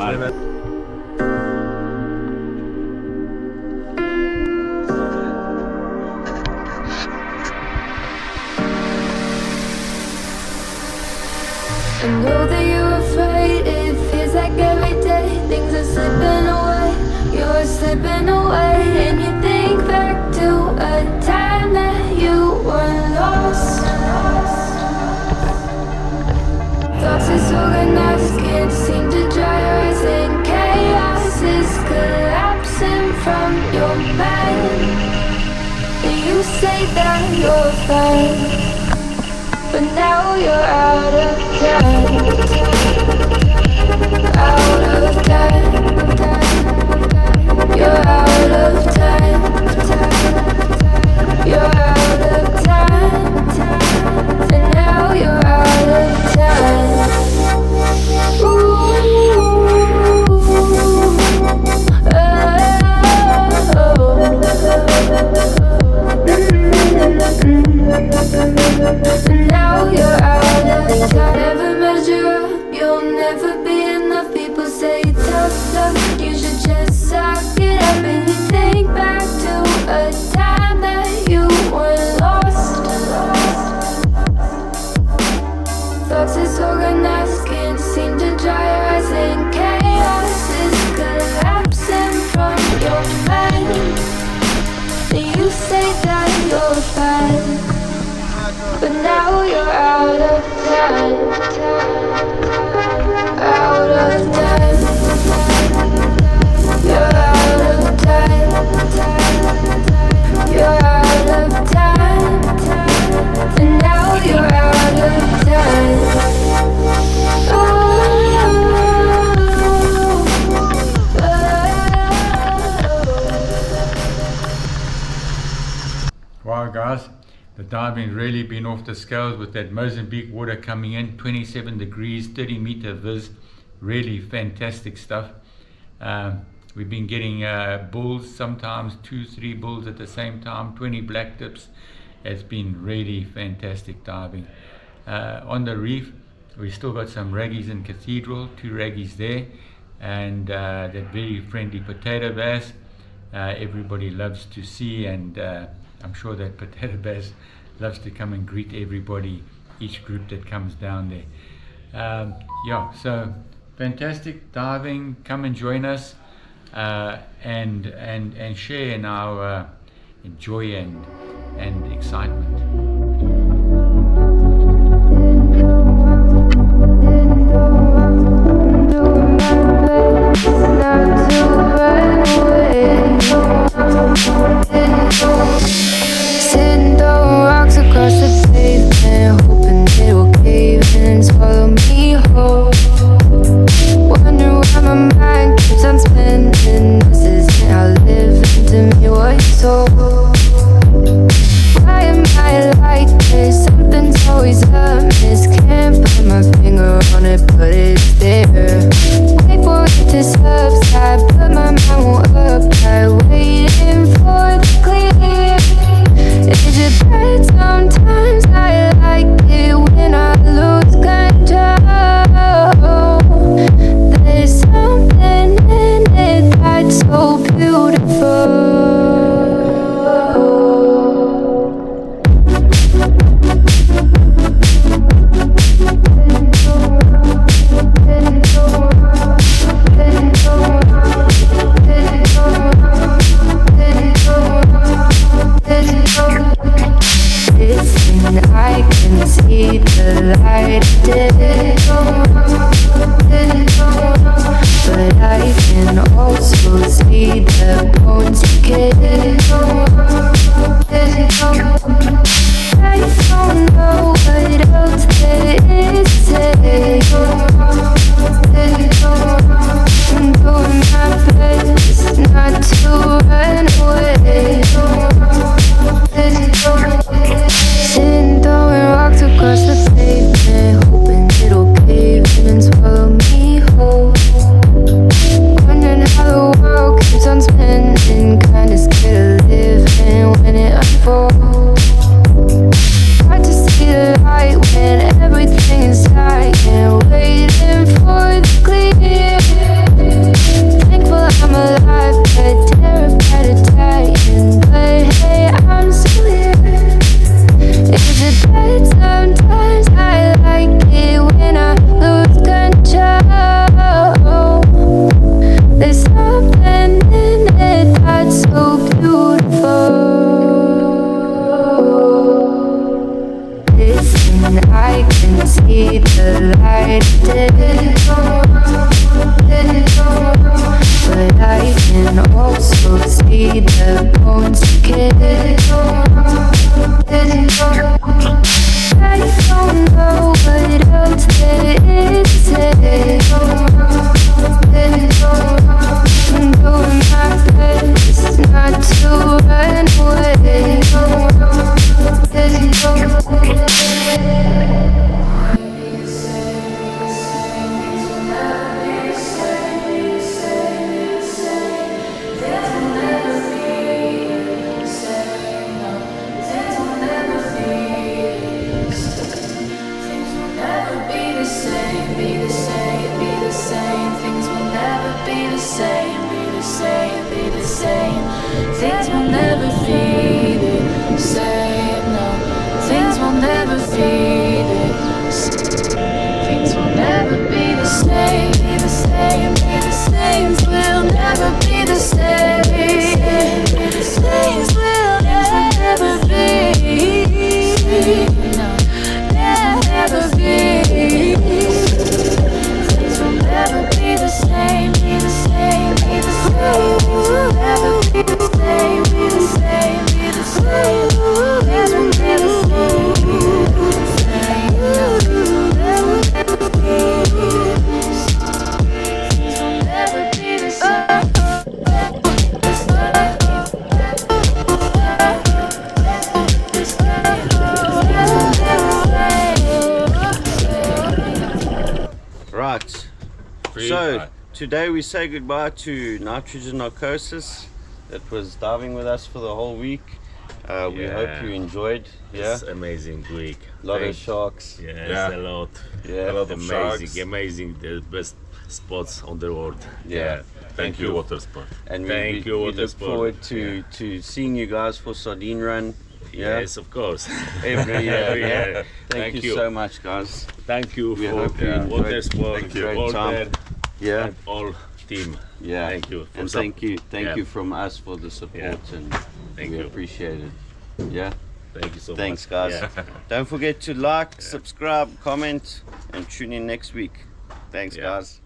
Bye. I know that you're afraid, it feels like every day things are slipping away, you're slipping away. And you think back to a time that you were lost. Thoughts disorganized, can't seem to dry your eyes, and chaos is collapsing from your mind. And you say that you're fine, but now you're out of time, out of time, you're out of time, you're out of time, and now you're out of time. Ooh, now you're out of time. Never measure up, you'll never be enough. People say tough love, you should just suck it up. And you think back to a time that you were lost. Thoughts disorganized, can't seem to dry your eyes, and chaos is collapsing from your mind. And you say that you're fine, but now you're out of time, out of time, you're out of time, you're out of time, and now you're out of time. Wow guys, the diving really been off the scales with that Mozambique water coming in, 27 degrees, 30-meter viz, really fantastic stuff. We've been getting bulls, sometimes 2-3 bulls at the same time, 20 black tips. It's been really fantastic diving. On the reef, we still got some raggies in Cathedral, 2 raggies there, and that very friendly potato bass. Everybody loves to see, and I'm sure that potato bass loves to come and greet everybody, each group that comes down there. Yeah, so fantastic diving. Come and join us and share in our joy and excitement. Sitting throwing rocks across the pavement, hoping it will cave in and swallow me whole. Wondering why my mind keeps on spinning. This isn't how living to me was told. Why am I like this? Something's always amiss. Can't put my finger on it, but it's there. Wait for it to subside, but my mind won't apply. Waiting for the clear. Is it bad sometimes? I like it when I lose control. There's something in it that's so beautiful. I can see the light but I can also see the bones decay. I don't know what else there is to say. I'm doing my best not to run away. Sitting throwing rocks across the pavement, hoping it'll cave in and swallow me whole. Wondering how the world keeps on spinning, kinda scared of living when it unfolds. Hard to see the light when see the light of day, but I can also see the bones decay. I don't know what else there is to say. I'm doing my best not to run away. Things will never be the same, no. Things will never be the same. Things will never be the same, be the same, be the same. Things will never be the same. Things will never be, no, never be. Things will never be the same, be the same, be the same. Things will never be the same, be the same, be the same. Things will never be the same, never be. Things will never be the same. Right. So today we say goodbye to nitrogen narcosis that was diving with us for the whole week. We hope you enjoyed. It's amazing week. A lot of sharks. Yes, a lot. Yeah. A lot of sharks. amazing, the best spots on the world. Yeah. Thank you, Watersport. And Thank you, we look Watersport. forward to seeing you guys for Sardine Run. Yeah. Yes, of course. Every year. Every Yeah. year. Thank you so much, guys. Thank you We for hope you enjoyed. Watersport, Thank you. all Great time. there, Yeah. and all team. Yeah. Thank you. for And sup- thank you Yeah. you from us for the support, and Thank we you. appreciate it. Yeah. Thank you so Thanks, much. guys. Yeah. Don't forget to like, subscribe, comment, and tune in next week. Thanks, Yeah. guys.